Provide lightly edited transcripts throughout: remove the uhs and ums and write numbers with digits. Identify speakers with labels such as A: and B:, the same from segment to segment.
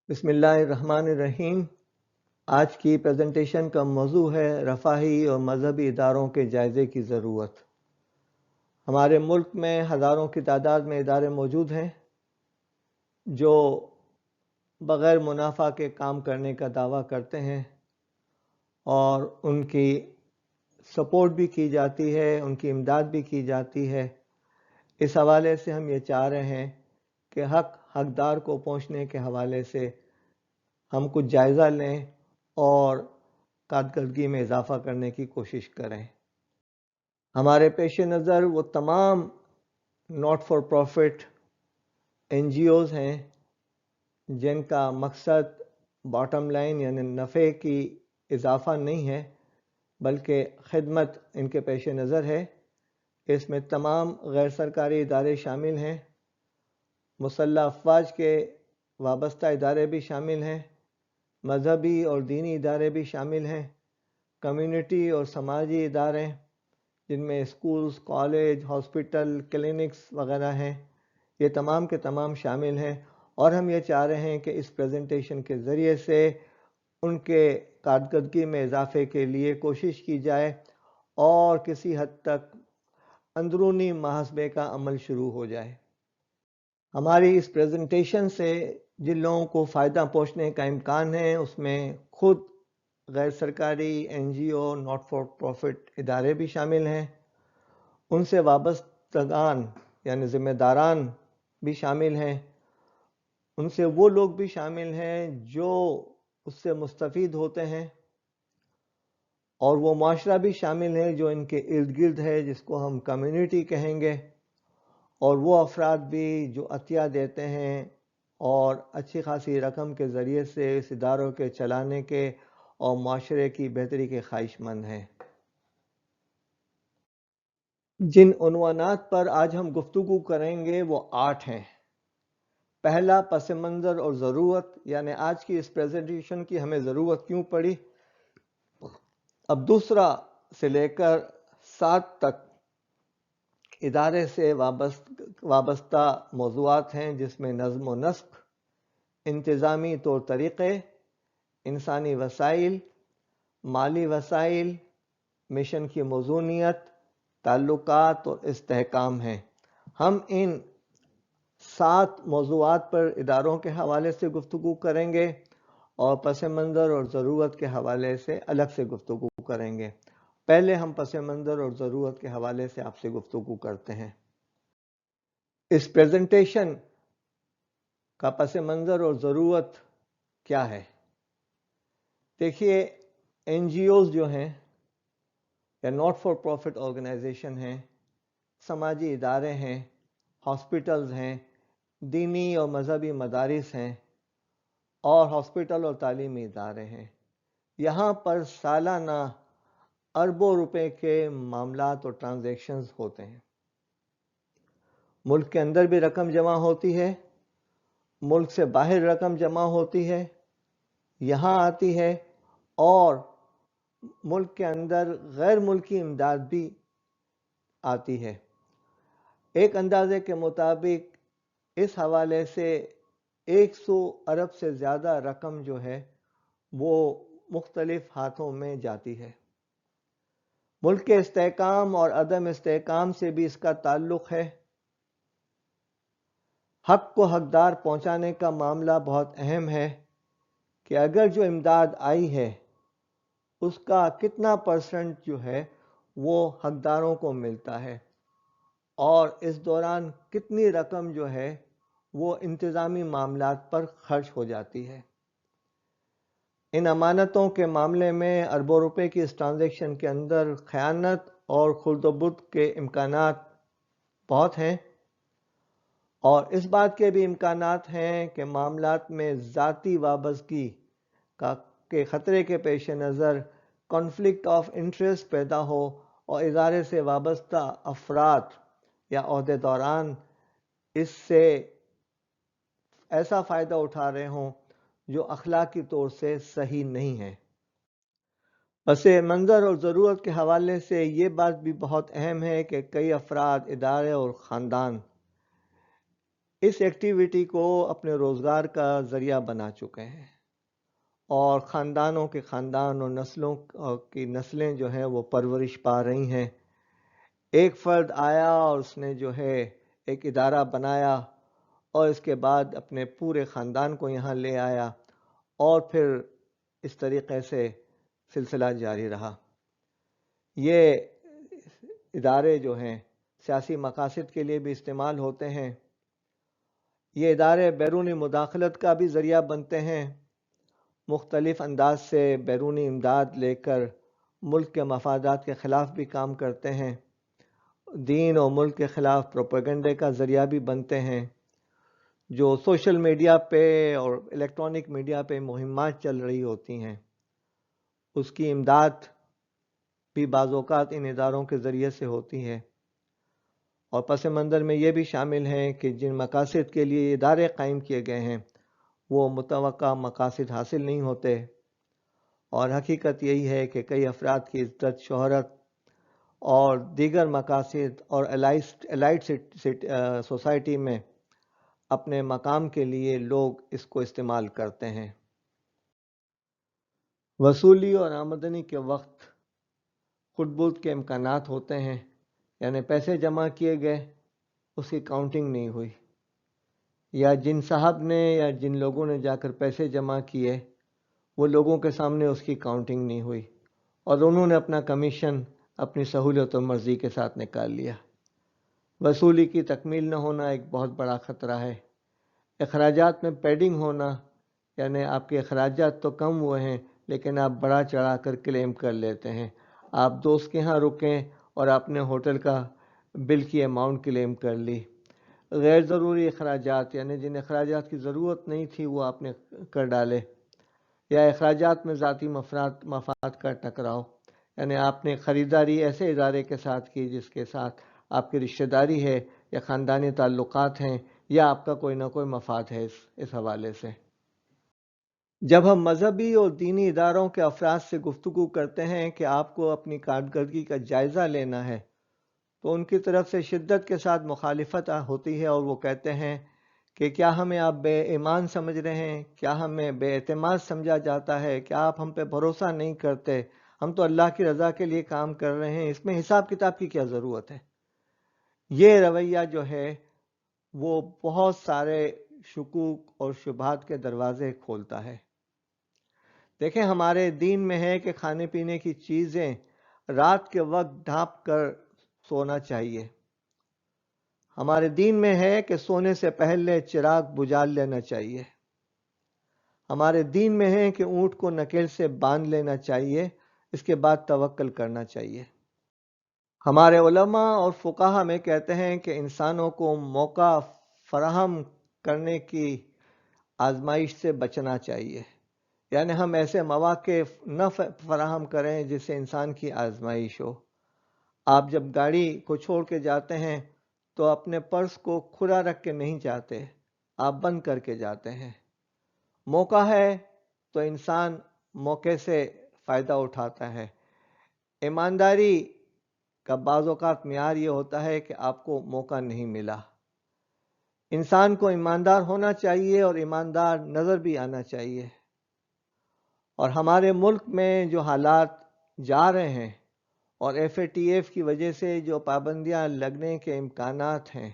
A: بسم اللہ الرحمن الرحیم۔ آج کی پریزنٹیشن کا موضوع ہے رفاہی اور مذہبی اداروں کے جائزے کی ضرورت۔ ہمارے ملک میں ہزاروں کی تعداد میں ادارے موجود ہیں جو بغیر منافع کے کام کرنے کا دعویٰ کرتے ہیں اور ان کی سپورٹ بھی کی جاتی ہے، ان کی امداد بھی کی جاتی ہے۔ اس حوالے سے ہم یہ چاہ رہے ہیں کہ حقدار کو پہنچنے کے حوالے سے ہم کچھ جائزہ لیں اور کارکردگی میں اضافہ کرنے کی کوشش کریں۔ ہمارے پیش نظر وہ تمام not for profit N G Os ہیں جن کا مقصد باٹم لائن یعنی نفع کی اضافہ نہیں ہے بلکہ خدمت ان کے پیش نظر ہے۔ اس میں تمام غیر سرکاری ادارے شامل ہیں، مسلح افواج کے وابستہ ادارے بھی شامل ہیں، مذہبی اور دینی ادارے بھی شامل ہیں، کمیونٹی اور سماجی ادارے جن میں اسکولز، کالج، ہاسپٹل، کلینکس وغیرہ ہیں، یہ تمام کے تمام شامل ہیں۔ اور ہم یہ چاہ رہے ہیں کہ اس پریزنٹیشن کے ذریعے سے ان کے کارکردگی میں اضافے کے لیے کوشش کی جائے اور کسی حد تک اندرونی محاسبے کا عمل شروع ہو جائے۔ ہماری اس پریزنٹیشن سے جن لوگوں کو فائدہ پہنچنے کا امکان ہے اس میں خود غیر سرکاری N G O, not for profit ادارے بھی شامل ہیں، ان سے وابستگان یعنی ذمہ داران بھی شامل ہیں، ان سے وہ لوگ بھی شامل ہیں جو اس سے مستفید ہوتے ہیں، اور وہ معاشرہ بھی شامل ہے جو ان کے ارد گرد ہے جس کو ہم کمیونٹی کہیں گے، اور وہ افراد بھی جو عطیہ دیتے ہیں اور اچھی خاصی رقم کے ذریعے سے اس اداروں کے چلانے کے اور معاشرے کی بہتری کے خواہش مند ہیں۔ جن عنوانات پر آج ہم گفتگو کریں گے وہ 8 ہیں۔ پہلا، پس منظر اور ضرورت، یعنی آج کی اس پریزنٹیشن کی ہمیں ضرورت کیوں پڑی۔ اب دوسرا سے لے کر 7 تک ادارے سے وابستہ موضوعات ہیں جس میں نظم و نسق، انتظامی طور طریقے، انسانی وسائل، مالی وسائل، مشن کی موزونیت، تعلقات اور استحکام ہیں۔ ہم ان 7 موضوعات پر اداروں کے حوالے سے گفتگو کریں گے اور پس منظر اور ضرورت کے حوالے سے الگ سے گفتگو کریں گے۔ پہلے ہم پس منظر اور ضرورت کے حوالے سے آپ سے گفتگو کرتے ہیں۔ اس پریزنٹیشن کا پس منظر اور ضرورت کیا ہے؟ دیکھیے، این جی اوز جو ہیں یا ناٹ فار پروفٹ آرگنائزیشن ہیں، سماجی ادارے ہیں، ہاسپٹلز ہیں، دینی اور مذہبی مدارس ہیں، اور ہاسپٹل اور تعلیمی ادارے ہیں۔ یہاں پر سالانہ اربوں روپے کے معاملات اور ٹرانزیکشنز ہوتے ہیں۔ ملک کے اندر بھی رقم جمع ہوتی ہے، ملک سے باہر رقم جمع ہوتی ہے، یہاں آتی ہے، اور ملک کے اندر غیر ملکی امداد بھی آتی ہے۔ ایک اندازے کے مطابق اس حوالے سے 100 ارب سے زیادہ رقم جو ہے وہ مختلف ہاتھوں میں جاتی ہے۔ ملک کے استحکام اور عدم استحکام سے بھی اس کا تعلق ہے۔ حق کو حقدار پہنچانے کا معاملہ بہت اہم ہے کہ اگر جو امداد آئی ہے اس کا کتنا پرسنٹ جو ہے وہ حقداروں کو ملتا ہے، اور اس دوران کتنی رقم جو ہے وہ انتظامی معاملات پر خرچ ہو جاتی ہے۔ ان امانتوں کے معاملے میں اربوں روپے کی اس ٹرانزیکشن کے اندر خیانت اور خرد و بد کے امکانات بہت ہیں، اور اس بات کے بھی امکانات ہیں کہ معاملات میں ذاتی وابستگی کے خطرے کے پیش نظر کانفلکٹ آف انٹرسٹ پیدا ہو اور ادارے سے وابستہ افراد یا عہدیداران اس سے ایسا فائدہ اٹھا رہے ہوں جو اخلاقی طور سے صحیح نہیں ہے۔ پس منظر اور ضرورت کے حوالے سے یہ بات بھی بہت اہم ہے کہ کئی افراد، ادارے اور خاندان اس ایکٹیویٹی کو اپنے روزگار کا ذریعہ بنا چکے ہیں اور خاندانوں کے خاندان اور نسلوں کی نسلیں جو ہیں وہ پرورش پا رہی ہیں۔ ایک فرد آیا اور اس نے جو ہے ایک ادارہ بنایا اور اس کے بعد اپنے پورے خاندان کو یہاں لے آیا اور پھر اس طریقے سے سلسلہ جاری رہا۔ یہ ادارے جو ہیں سیاسی مقاصد کے لیے بھی استعمال ہوتے ہیں۔ یہ ادارے بیرونی مداخلت کا بھی ذریعہ بنتے ہیں، مختلف انداز سے بیرونی امداد لے کر ملک کے مفادات کے خلاف بھی کام کرتے ہیں، دین اور ملک کے خلاف پروپیگنڈے کا ذریعہ بھی بنتے ہیں۔ جو سوشل میڈیا پہ اور الیکٹرانک میڈیا پہ مہمات چل رہی ہوتی ہیں، اس کی امداد بھی بعض اوقات ان اداروں کے ذریعے سے ہوتی ہے، اور پس منظر میں یہ بھی شامل ہیں کہ جن مقاصد کے لیے ادارے قائم کیے گئے ہیں وہ متوقع مقاصد حاصل نہیں ہوتے، اور حقیقت یہی ہے کہ کئی افراد کی عزت، شہرت اور دیگر مقاصد اور الائٹ سوسائٹی میں اپنے مقام کے لیے لوگ اس کو استعمال کرتے ہیں۔ وصولی اور آمدنی کے وقت خود بہت کے امکانات ہوتے ہیں، یعنی پیسے جمع کیے گئے، اس کی کاؤنٹنگ نہیں ہوئی، یا جن صاحب نے یا جن لوگوں نے جا کر پیسے جمع کیے وہ لوگوں کے سامنے اس کی کاؤنٹنگ نہیں ہوئی، اور انہوں نے اپنا کمیشن اپنی سہولت و مرضی کے ساتھ نکال لیا۔ وصولی کی تکمیل نہ ہونا ایک بہت بڑا خطرہ ہے۔ اخراجات میں پیڈنگ ہونا، یعنی آپ کے اخراجات تو کم ہوئے ہیں لیکن آپ بڑا چڑھا کر کلیم کر لیتے ہیں۔ آپ دوست کے ہاں رکیں اور آپ نے ہوٹل کا بل کی اماؤنٹ کلیم کر لی۔ غیر ضروری اخراجات، یعنی جن اخراجات کی ضرورت نہیں تھی وہ آپ نے کر ڈالے، یا اخراجات میں ذاتی مفاد کا ٹکراؤ، یعنی آپ نے خریداری ایسے ادارے کے ساتھ کی جس کے ساتھ آپ کی رشتہ داری ہے یا خاندانی تعلقات ہیں یا آپ کا کوئی نہ کوئی مفاد ہے اس حوالے سے۔ جب ہم مذہبی اور دینی اداروں کے افراد سے گفتگو کرتے ہیں کہ آپ کو اپنی کارکردگی کا جائزہ لینا ہے تو ان کی طرف سے شدت کے ساتھ مخالفت ہوتی ہے، اور وہ کہتے ہیں کہ کیا ہمیں آپ بے ایمان سمجھ رہے ہیں، کیا ہمیں بے اعتماد سمجھا جاتا ہے، کیا آپ ہم پہ بھروسہ نہیں کرتے، ہم تو اللہ کی رضا کے لیے کام کر رہے ہیں، اس میں حساب کتاب کی کیا ضرورت ہے۔ یہ رویہ جو ہے وہ بہت سارے شکوک اور شبہات کے دروازے کھولتا ہے۔ دیکھیں، ہمارے دین میں ہے کہ کھانے پینے کی چیزیں رات کے وقت ڈھانپ کر سونا چاہیے۔ ہمارے دین میں ہے کہ سونے سے پہلے چراغ بجھا لینا چاہیے۔ ہمارے دین میں ہے کہ اونٹ کو نکیل سے باندھ لینا چاہیے، اس کے بعد توکل کرنا چاہیے۔ ہمارے علماء اور فقہا میں کہتے ہیں کہ انسانوں کو موقع فراہم کرنے کی آزمائش سے بچنا چاہیے، یعنی ہم ایسے مواقع نہ فراہم کریں جس سے انسان کی آزمائش ہو۔ آپ جب گاڑی کو چھوڑ کے جاتے ہیں تو اپنے پرس کو کھلا رکھ کے نہیں جاتے، آپ بند کر کے جاتے ہیں۔ موقع ہے تو انسان موقع سے فائدہ اٹھاتا ہے۔ ایمانداری کا بعض اوقات معیار یہ ہوتا ہے کہ آپ کو موقع نہیں ملا۔ انسان کو ایماندار ہونا چاہیے اور ایماندار نظر بھی آنا چاہیے، اور ہمارے ملک میں جو حالات جا رہے ہیں اور FATF کی وجہ سے جو پابندیاں لگنے کے امکانات ہیں،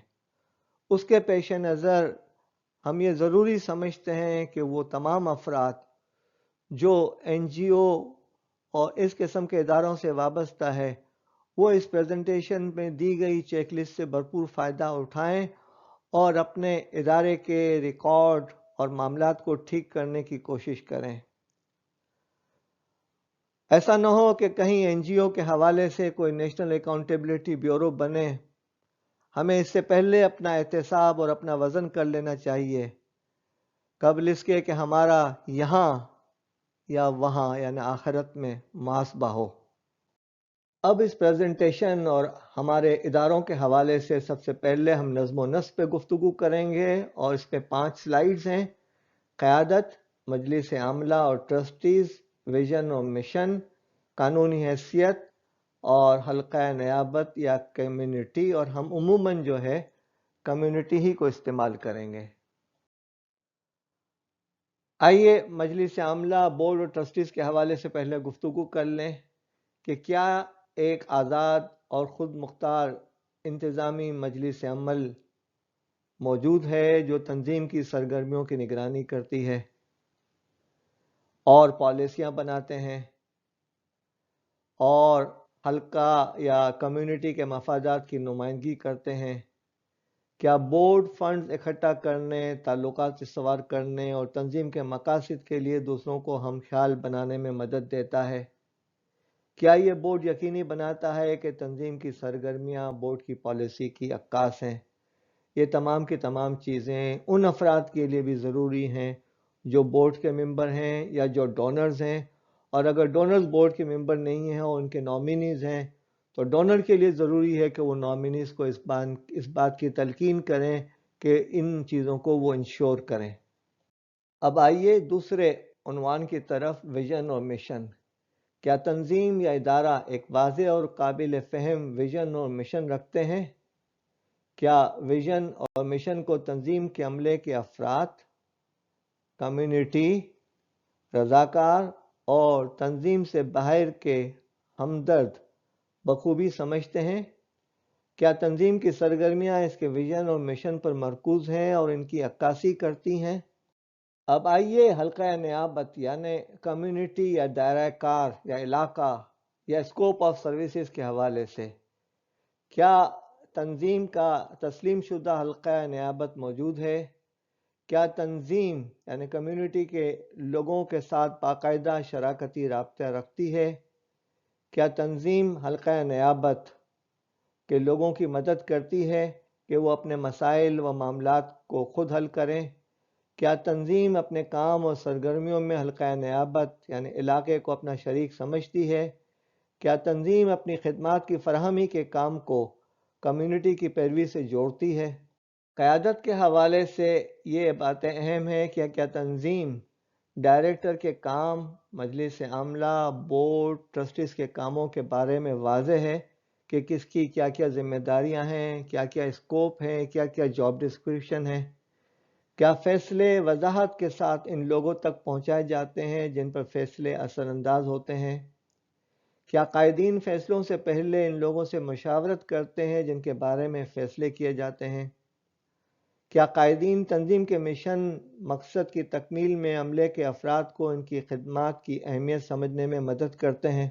A: اس کے پیش نظر ہم یہ ضروری سمجھتے ہیں کہ وہ تمام افراد جو NGO اور اس قسم کے اداروں سے وابستہ ہے وہ اس پریزنٹیشن میں دی گئی چیک لسٹ سے بھرپور فائدہ اٹھائیں اور اپنے ادارے کے ریکارڈ اور معاملات کو ٹھیک کرنے کی کوشش کریں۔ ایسا نہ ہو کہ کہیں NGO کے حوالے سے کوئی نیشنل اکاؤنٹیبلٹی بیورو بنے۔ ہمیں اس سے پہلے اپنا احتساب اور اپنا وزن کر لینا چاہیے قبل اس کے کہ ہمارا یہاں یا وہاں یعنی آخرت میں محاسبہ ہو۔ اب اس پریزنٹیشن اور ہمارے اداروں کے حوالے سے سب سے پہلے ہم نظم و نسق پہ گفتگو کریں گے، اور اس پہ 5 سلائیڈز ہیں: قیادت، مجلس عاملہ اور ٹرسٹیز، ویژن اور مشن، قانونی حیثیت اور حلقہ نیابت یا کمیونٹی، اور ہم عموماً جو ہے کمیونٹی ہی کو استعمال کریں گے۔ آئیے مجلس عاملہ، بورڈ اور ٹرسٹیز کے حوالے سے پہلے گفتگو کر لیں کہ کیا ایک آزاد اور خود مختار انتظامی مجلس عمل موجود ہے جو تنظیم کی سرگرمیوں کی نگرانی کرتی ہے اور پالیسیاں بناتے ہیں اور حلقہ یا کمیونٹی کے مفادات کی نمائندگی کرتے ہیں؟ کیا بورڈ فنڈز اکٹھا کرنے، تعلقات استوار کرنے اور تنظیم کے مقاصد کے لیے دوسروں کو ہم خیال بنانے میں مدد دیتا ہے؟ کیا یہ بورڈ یقینی بناتا ہے کہ تنظیم کی سرگرمیاں بورڈ کی پالیسی کی عکاس ہیں؟ یہ تمام کی تمام چیزیں ان افراد کے لیے بھی ضروری ہیں جو بورڈ کے ممبر ہیں یا جو ڈونرز ہیں، اور اگر ڈونرز بورڈ کے ممبر نہیں ہیں اور ان کے نامینیز ہیں تو ڈونر کے لیے ضروری ہے کہ وہ نامینیز کو اس بات کی تلقین کریں کہ ان چیزوں کو وہ انشور کریں۔ اب آئیے دوسرے عنوان کی طرف، ویژن اور مشن۔ کیا تنظیم یا ادارہ ایک واضح اور قابل فہم ویژن اور مشن رکھتے ہیں؟ کیا ویژن اور مشن کو تنظیم کے عملے کے افراد، کمیونٹی، رضاکار اور تنظیم سے باہر کے ہمدرد بخوبی سمجھتے ہیں؟ کیا تنظیم کی سرگرمیاں اس کے ویژن اور مشن پر مرکوز ہیں اور ان کی عکاسی کرتی ہیں؟ اب آئیے حلقہ نیابت یعنی کمیونٹی یا دائرہ کار یا علاقہ یا اسکوپ آف سروسز کے حوالے سے، کیا تنظیم کا تسلیم شدہ حلقہ نیابت موجود ہے؟ کیا تنظیم یعنی کمیونٹی کے لوگوں کے ساتھ باقاعدہ شراکتی رابطہ رکھتی ہے؟ کیا تنظیم حلقہ نیابت کے لوگوں کی مدد کرتی ہے کہ وہ اپنے مسائل و معاملات کو خود حل کریں؟ کیا تنظیم اپنے کام اور سرگرمیوں میں حلقہ نیابت یعنی علاقے کو اپنا شریک سمجھتی ہے؟ کیا تنظیم اپنی خدمات کی فراہمی کے کام کو کمیونٹی کی پیروی سے جوڑتی ہے؟ قیادت کے حوالے سے یہ باتیں اہم ہیں کہ کیا تنظیم ڈائریکٹر کے کام، مجلس عاملہ، بورڈ، ٹرسٹیز کے کاموں کے بارے میں واضح ہے کہ کس کی کیا کیا ذمہ داریاں ہیں، کیا کیا اسکوپ ہیں، کیا کیا جاب ڈسکرپشن ہے؟ کیا فیصلے وضاحت کے ساتھ ان لوگوں تک پہنچائے جاتے ہیں جن پر فیصلے اثر انداز ہوتے ہیں؟ کیا قائدین فیصلوں سے پہلے ان لوگوں سے مشاورت کرتے ہیں جن کے بارے میں فیصلے کیے جاتے ہیں؟ کیا قائدین تنظیم کے مشن مقصد کی تکمیل میں عملے کے افراد کو ان کی خدمات کی اہمیت سمجھنے میں مدد کرتے ہیں؟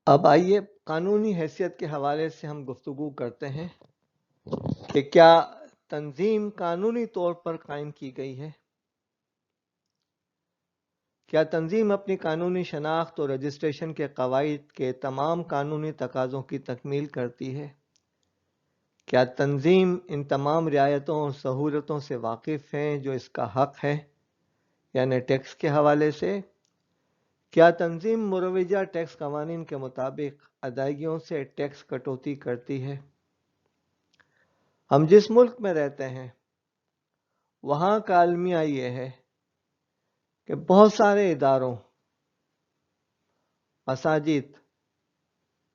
A: اب آئیے قانونی حیثیت کے حوالے سے ہم گفتگو کرتے ہیں کہ کیا تنظیم قانونی طور پر قائم کی گئی ہے؟ کیا تنظیم اپنی قانونی شناخت اور رجسٹریشن کے قواعد کے تمام قانونی تقاضوں کی تکمیل کرتی ہے؟ کیا تنظیم ان تمام رعایتوں اور سہولتوں سے واقف ہیں جو اس کا حق ہے، یعنی ٹیکس کے حوالے سے؟ کیا تنظیم مروجہ ٹیکس قوانین کے مطابق ادائیگیوں سے ٹیکس کٹوتی کرتی ہے؟ ہم جس ملک میں رہتے ہیں وہاں کا المیہ یہ ہے کہ بہت سارے اداروں، مساجد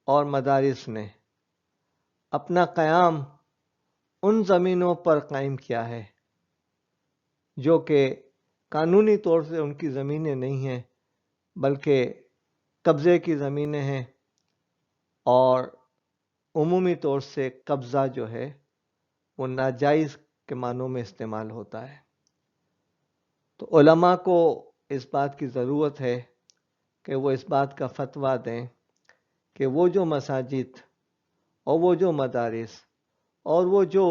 A: اور مدارس نے اپنا قیام ان زمینوں پر قائم کیا ہے جو کہ قانونی طور سے ان کی زمینیں نہیں ہیں بلکہ قبضے کی زمینیں ہیں، اور عمومی طور سے قبضہ جو ہے وہ ناجائز کے معنوں میں استعمال ہوتا ہے۔ تو علماء کو اس بات کی ضرورت ہے کہ وہ اس بات کا فتویٰ دیں کہ وہ جو مساجد اور وہ جو مدارس اور وہ جو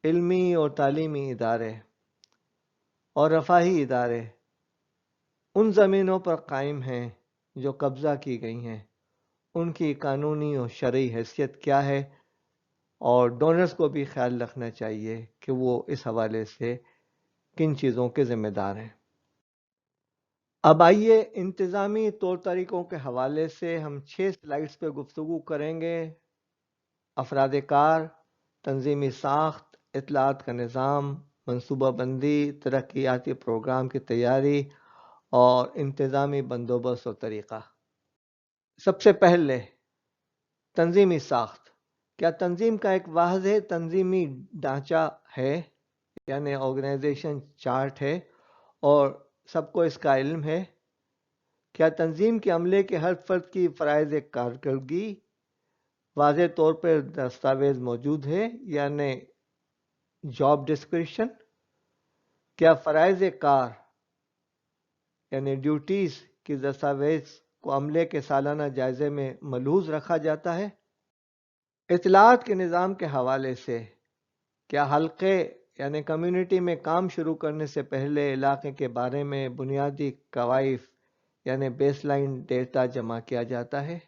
A: علمی اور تعلیمی ادارے اور رفاہی ادارے ان زمینوں پر قائم ہیں جو قبضہ کی گئی ہیں، ان کی قانونی اور شرعی حیثیت کیا ہے، اور ڈونرز کو بھی خیال رکھنا چاہیے کہ وہ اس حوالے سے کن چیزوں کے ذمہ دار ہیں۔ اب آئیے انتظامی طور طریقوں کے حوالے سے ہم 6 سلائیڈز پہ گفتگو کریں گے۔ افراد کار، تنظیمی ساخت، اطلاعات کا نظام، منصوبہ بندی، ترقیاتی پروگرام کی تیاری اور انتظامی بندوبست و طریقہ۔ سب سے پہلے تنظیمی ساخت۔ کیا تنظیم کا ایک واضح تنظیمی ڈھانچہ ہے، یعنی آرگنائزیشن چارٹ ہے اور سب کو اس کا علم ہے؟ کیا تنظیم کے عملے کے ہر فرد کی فرائض کارکردگی واضح طور پر دستاویز موجود ہے، یعنی جاب ڈسکرپشن؟ کیا فرائض کار یعنی ڈیوٹیز کی دستاویز کو عملے کے سالانہ جائزے میں ملحوظ رکھا جاتا ہے؟ اطلاعات کے نظام کے حوالے سے کیا حلقے یعنی کمیونٹی میں کام شروع کرنے سے پہلے علاقے کے بارے میں بنیادی کوائف یعنی بیس لائن ڈیٹا جمع کیا جاتا ہے؟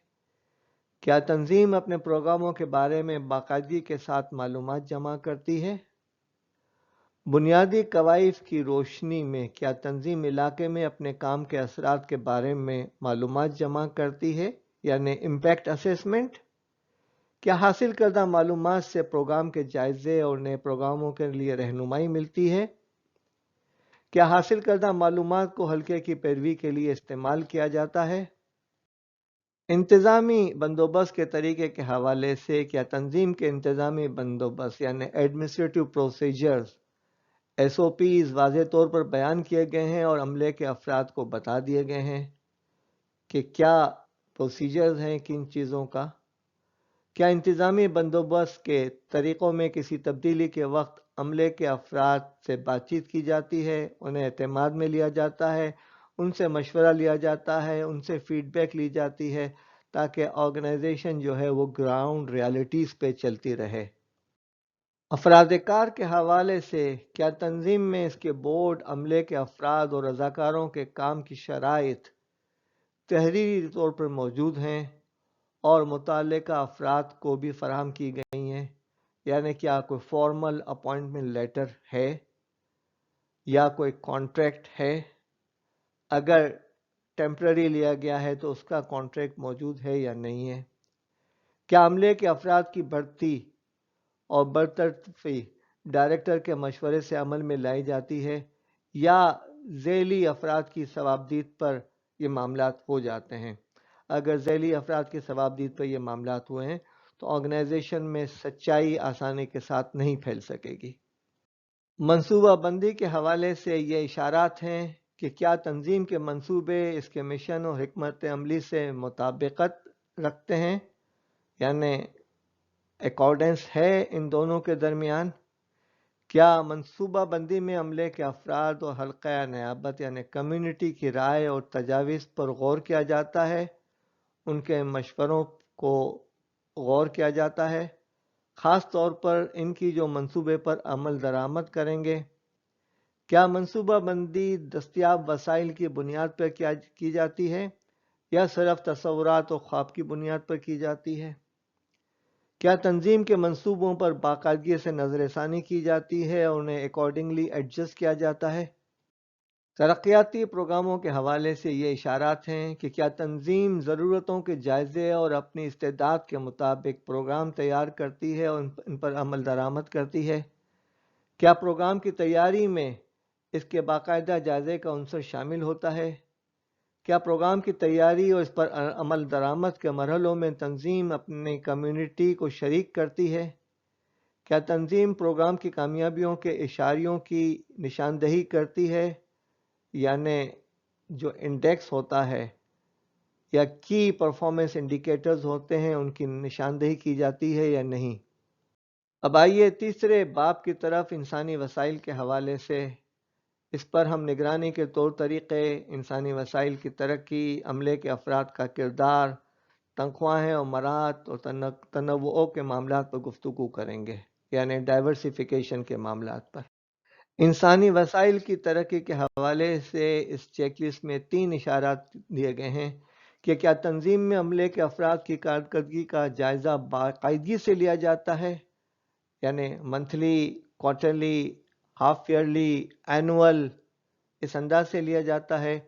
A: کیا تنظیم اپنے پروگراموں کے بارے میں باقاعدگی کے ساتھ معلومات جمع کرتی ہے؟ بنیادی کوائف کی روشنی میں کیا تنظیم علاقے میں اپنے کام کے اثرات کے بارے میں معلومات جمع کرتی ہے، یعنی امپیکٹ اسیسمنٹ؟ کیا حاصل کردہ معلومات سے پروگرام کے جائزے اور نئے پروگراموں کے لیے رہنمائی ملتی ہے؟ کیا حاصل کردہ معلومات کو حلقے کی پیروی کے لیے استعمال کیا جاتا ہے؟ انتظامی بندوبست کے طریقے کے حوالے سے کیا تنظیم کے انتظامی بندوبست یعنی administrative procedures S O Ps واضح طور پر بیان کیے گئے ہیں اور عملے کے افراد کو بتا دیے گئے ہیں کہ کیا پروسیجرز ہیں کن چیزوں کا؟ کیا انتظامی بندوبست کے طریقوں میں کسی تبدیلی کے وقت عملے کے افراد سے بات چیت کی جاتی ہے، انہیں اعتماد میں لیا جاتا ہے، ان سے مشورہ لیا جاتا ہے، ان سے فیڈ بیک لی جاتی ہے تاکہ آرگنائزیشن جو ہے وہ گراؤنڈ ریالٹیز پہ چلتی رہے؟ افراد کار کے حوالے سے کیا تنظیم میں اس کے بورڈ، عملے کے افراد اور رضاکاروں کے کام کی شرائط تحریری طور پر موجود ہیں اور متعلقہ افراد کو بھی فراہم کی گئی ہیں؟ یعنی کیا کوئی فارمل اپوائنٹمنٹ لیٹر ہے یا کوئی کانٹریکٹ ہے؟ اگر ٹیمپرری لیا گیا ہے تو اس کا کانٹریکٹ موجود ہے یا نہیں ہے؟ کیا عملے کے افراد کی بھرتی اور برطرفی ڈائریکٹر کے مشورے سے عمل میں لائی جاتی ہے یا ذیلی افراد کی صوابدید پر یہ معاملات ہو جاتے ہیں؟ اگر ذیلی افراد کی صوابدید پر یہ معاملات ہوئے ہیں تو آرگنائزیشن میں سچائی آسانی کے ساتھ نہیں پھیل سکے گی۔ منصوبہ بندی کے حوالے سے یہ اشارات ہیں کہ کیا تنظیم کے منصوبے اس کے مشن اور حکمت عملی سے مطابقت رکھتے ہیں، یعنی اکارڈنس ہے ان دونوں کے درمیان؟ کیا منصوبہ بندی میں عملے کے افراد اور حلقہ نیابت یعنی کمیونٹی کی رائے اور تجاویز پر غور کیا جاتا ہے، ان کے مشوروں کو غور کیا جاتا ہے، خاص طور پر ان کی جو منصوبے پر عمل درآمد کریں گے؟ کیا منصوبہ بندی دستیاب وسائل کی بنیاد پر کی جاتی ہے یا صرف تصورات و خواب کی بنیاد پر کی جاتی ہے؟ کیا تنظیم کے منصوبوں پر باقاعدگی سے نظر ثانی کی جاتی ہے اور انہیں اکارڈنگلی ایڈجسٹ کیا جاتا ہے؟ ترقیاتی پروگراموں کے حوالے سے یہ اشارات ہیں کہ کیا تنظیم ضرورتوں کے جائزے اور اپنی استعداد کے مطابق پروگرام تیار کرتی ہے اور ان پر عمل درآمد کرتی ہے؟ کیا پروگرام کی تیاری میں اس کے باقاعدہ جائزے کا عنصر شامل ہوتا ہے؟ کیا پروگرام کی تیاری اور اس پر عمل درآمد کے مرحلوں میں تنظیم اپنی کمیونٹی کو شریک کرتی ہے؟ کیا تنظیم پروگرام کی کامیابیوں کے اشاریوں کی نشاندہی کرتی ہے، یعنی جو انڈیکس ہوتا ہے یا کی پرفارمنس انڈیکیٹرز ہوتے ہیں ان کی نشاندہی کی جاتی ہے یا نہیں؟ اب آئیے تیسرے باب کی طرف، انسانی وسائل کے حوالے سے۔ اس پر ہم نگرانی کے طور طریقے، انسانی وسائل کی ترقی، عملے کے افراد کا کردار، تنخواہیں اور مرات اور تنوع کے معاملات پر گفتگو کریں گے، یعنی ڈائیورسیفیکیشن کے معاملات پر۔ انسانی وسائل کی ترقی کے حوالے سے اس چیک لسٹ میں 3 اشارات دیے گئے ہیں کہ کیا تنظیم میں عملے کے افراد کی کارکردگی کا جائزہ باقاعدگی سے لیا جاتا ہے، یعنی monthly, quarterly, half yearly, annual, اس انداز سے لیا جاتا ہے،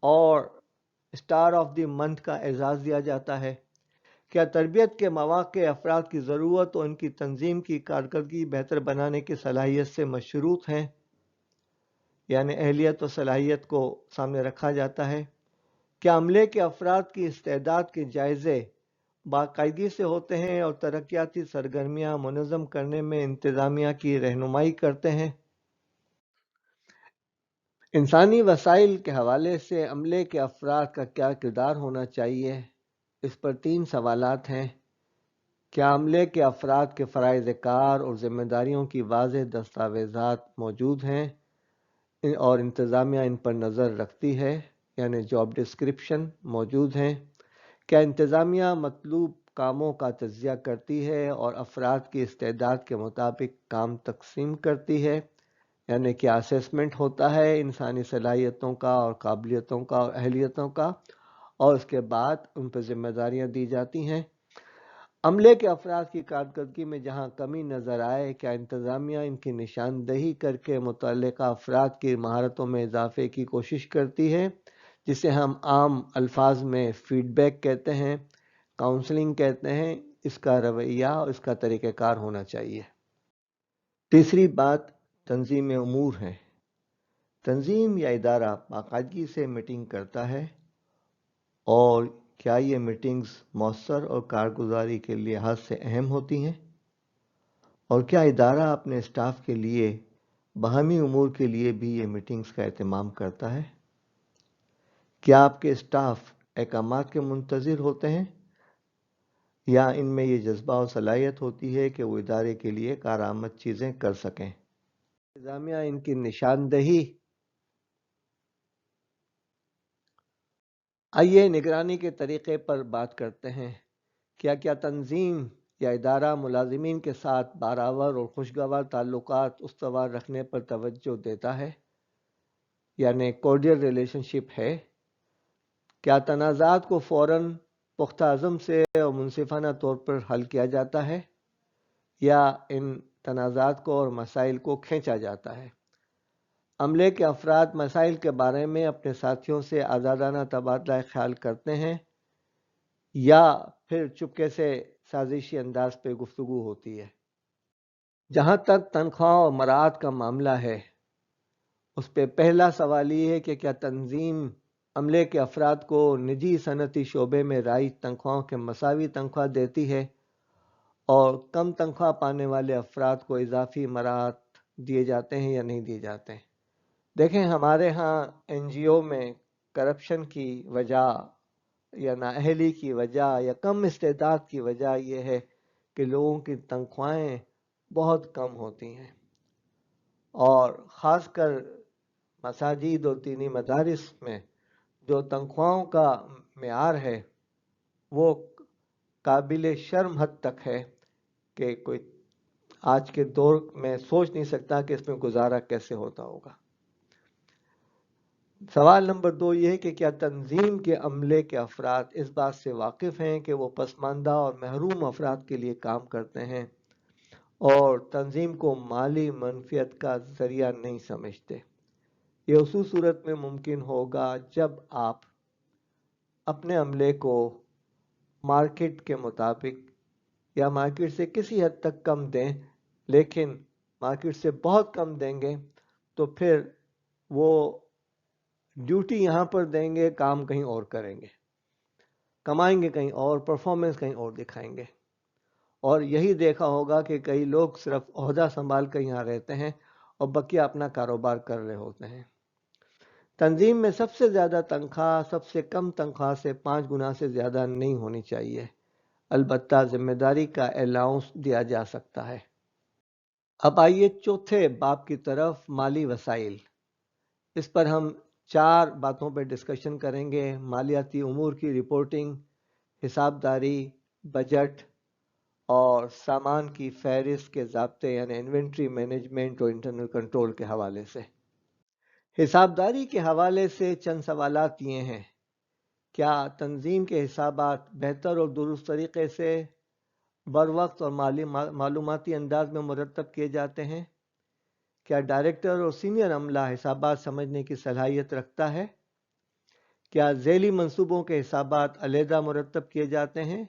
A: اور اسٹار آف دی منتھ کا اعزاز دیا جاتا ہے؟ کیا تربیت کے مواقع افراد کی ضرورت اور ان کی تنظیم کی کارکردگی بہتر بنانے کی صلاحیت سے مشروط ہیں، یعنی اہلیت و صلاحیت کو سامنے رکھا جاتا ہے؟ کیا عملے کے افراد کی استعداد کے جائزے باقاعدگی سے ہوتے ہیں اور ترقیاتی سرگرمیاں منظم کرنے میں انتظامیہ کی رہنمائی کرتے ہیں۔ انسانی وسائل کے حوالے سے عملے کے افراد کا کیا کردار ہونا چاہیے، اس پر 3 سوالات ہیں۔ کیا عملے کے افراد کے فرائض کار اور ذمہ داریوں کی واضح دستاویزات موجود ہیں اور انتظامیہ ان پر نظر رکھتی ہے، یعنی جاب ڈسکرپشن موجود ہیں؟ کیا انتظامیہ مطلوب کاموں کا تجزیہ کرتی ہے اور افراد کی استعداد کے مطابق کام تقسیم کرتی ہے، یعنی کیا اسیسمنٹ ہوتا ہے انسانی صلاحیتوں کا اور قابلیتوں کا اور اہلیتوں کا، اور اس کے بعد ان پہ ذمہ داریاں دی جاتی ہیں؟ عملے کے افراد کی کارکردگی میں جہاں کمی نظر آئے، کیا انتظامیہ ان کی نشاندہی کر کے متعلقہ افراد کی مہارتوں میں اضافے کی کوشش کرتی ہے، جسے ہم عام الفاظ میں فیڈ بیک کہتے ہیں، کاؤنسلنگ کہتے ہیں؟ اس کا رویہ اور اس کا طریقہ کار ہونا چاہیے۔ تیسری بات تنظیم امور ہے۔ تنظیم یا ادارہ باقاعدگی سے میٹنگ کرتا ہے، اور کیا یہ میٹنگز مؤثر اور کارگزاری کے لحاظ سے اہم ہوتی ہیں؟ اور کیا ادارہ اپنے اسٹاف کے لیے باہمی امور کے لیے بھی یہ میٹنگز کا اہتمام کرتا ہے؟ کیا آپ کے اسٹاف احکامات کے منتظر ہوتے ہیں، یا ان میں یہ جذبہ و صلاحیت ہوتی ہے کہ وہ ادارے کے لیے کارآمد چیزیں کر سکیں؟ انتظامیہ ان کی نشاندہی۔ آئیے نگرانی کے طریقے پر بات کرتے ہیں۔ کیا تنظیم یا ادارہ ملازمین کے ساتھ بارآور اور خوشگوار تعلقات استوار رکھنے پر توجہ دیتا ہے، یعنی کورڈیل ریلیشن شپ ہے؟ کیا تنازعات کو فوراً پختہ عزم سے اور منصفانہ طور پر حل کیا جاتا ہے، یا ان تنازعات کو اور مسائل کو کھینچا جاتا ہے؟ عملے کے افراد مسائل کے بارے میں اپنے ساتھیوں سے آزادانہ تبادلہ خیال کرتے ہیں، یا پھر چپکے سے سازشی انداز پہ گفتگو ہوتی ہے؟ جہاں تک تنخواہ اور مراعات کا معاملہ ہے، اس پہ پہلا سوال یہ ہے کہ کیا تنظیم عملے کے افراد کو نجی صنعتی شعبے میں رائج تنخواہوں کے مساوی تنخواہ دیتی ہے، اور کم تنخواہ پانے والے افراد کو اضافی مراعات دیے جاتے ہیں یا نہیں دیے جاتے ہیں؟ دیکھیں، ہمارے ہاں این جی او میں کرپشن کی وجہ یا نااہلی کی وجہ یا کم استعداد کی وجہ یہ ہے کہ لوگوں کی تنخواہیں بہت کم ہوتی ہیں، اور خاص کر مساجد اور دینی مدارس میں جو تنخواہوں کا معیار ہے وہ قابل شرم حد تک ہے کہ کوئی آج کے دور میں سوچ نہیں سکتا کہ اس میں گزارا کیسے ہوتا ہوگا۔ سوال نمبر 2 یہ ہے کہ کیا تنظیم کے عملے کے افراد اس بات سے واقف ہیں کہ وہ پسماندہ اور محروم افراد کے لیے کام کرتے ہیں اور تنظیم کو مالی منفعت کا ذریعہ نہیں سمجھتے؟ یہ اسی صورت میں ممکن ہوگا جب آپ اپنے عملے کو مارکیٹ کے مطابق یا مارکیٹ سے کسی حد تک کم دیں، لیکن مارکیٹ سے بہت کم دیں گے تو پھر وہ ڈیوٹی یہاں پر دیں گے، کام کہیں اور کریں گے، کمائیں گے کہیں اور، پرفارمنس کہیں اور دکھائیں گے۔ اور یہی دیکھا ہوگا کہ کئی لوگ صرف عہدہ سنبھال کر یہاں رہتے ہیں اور بقیہ اپنا کاروبار کر رہے ہوتے ہیں۔ تنظیم میں سب سے زیادہ تنخواہ سب سے کم تنخواہ سے 5 گنا سے زیادہ نہیں ہونی چاہیے، البتہ ذمہ داری کا الاؤنس دیا جا سکتا ہے۔ اب آئیے چوتھے باب کی طرف، مالی وسائل۔ اس پر ہم 4 باتوں پہ ڈسکشن کریں گے: مالیاتی امور کی رپورٹنگ، حساب داری، بجٹ، اور سامان کی فہرست کے ضابطے یعنی انوینٹری مینجمنٹ اور انٹرنل کنٹرول کے حوالے سے۔ حساب داری کے حوالے سے چند سوالات یہ ہیں: کیا تنظیم کے حسابات بہتر اور درست طریقے سے بروقت اور معلوماتی انداز میں مرتب کیے جاتے ہیں؟ کیا ڈائریکٹر اور سینئر عملہ حسابات سمجھنے کی صلاحیت رکھتا ہے؟ کیا ذیلی منصوبوں کے حسابات علیحدہ مرتب کیے جاتے ہیں؟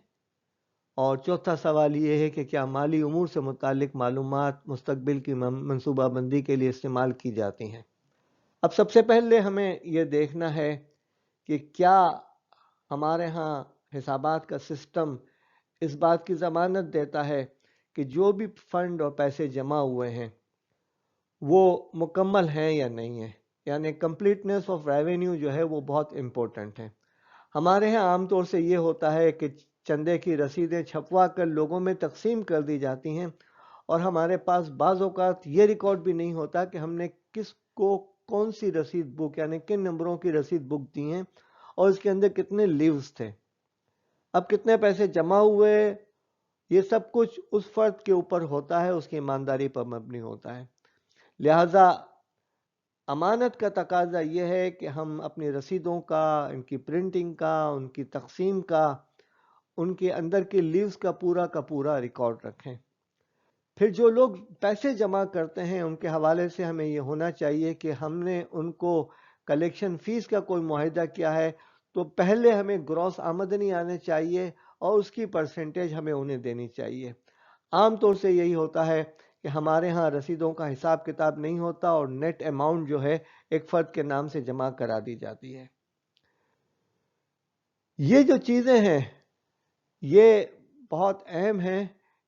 A: اور چوتھا سوال یہ ہے کہ کیا مالی امور سے متعلق معلومات مستقبل کی منصوبہ بندی کے لیے استعمال کی جاتی ہیں؟ اب سب سے پہلے ہمیں یہ دیکھنا ہے کہ کیا ہمارے ہاں حسابات کا سسٹم اس بات کی ضمانت دیتا ہے کہ جو بھی فنڈ اور پیسے جمع ہوئے ہیں وہ مکمل ہیں یا نہیں ہیں، یعنی کمپلیٹنس آف ریونیو جو ہے وہ بہت امپورٹنٹ ہے۔ ہمارے ہاں عام طور سے یہ ہوتا ہے کہ چندے کی رسیدیں چھپوا کر لوگوں میں تقسیم کر دی جاتی ہیں، اور ہمارے پاس بعض اوقات یہ ریکارڈ بھی نہیں ہوتا کہ ہم نے کس کو کون سی رسید بک یعنی کن نمبروں کی رسید بک دی ہیں اور اس کے اندر کتنے لیوز تھے، اب کتنے پیسے جمع ہوئے، یہ سب کچھ اس فرد کے اوپر ہوتا ہے، اس کی ایمانداری پر مبنی ہوتا ہے۔ لہذا امانت کا تقاضا یہ ہے کہ ہم اپنی رسیدوں کا، ان کی پرنٹنگ کا، ان کی تقسیم کا، ان کے اندر کے لیوز کا پورا ریکارڈ رکھیں۔ پھر جو لوگ پیسے جمع کرتے ہیں ان کے حوالے سے ہمیں یہ ہونا چاہیے کہ ہم نے ان کو کلیکشن فیس کا کوئی معاہدہ کیا ہے تو پہلے ہمیں گراس آمدنی آنے چاہیے اور اس کی پرسنٹیج ہمیں انہیں دینی چاہیے۔ عام طور سے یہی ہوتا ہے کہ ہمارے ہاں رسیدوں کا حساب کتاب نہیں ہوتا اور نیٹ اماؤنٹ جو ہے ایک فرد کے نام سے جمع کرا دی جاتی ہے۔ یہ جو چیزیں ہیں یہ بہت اہم ہیں،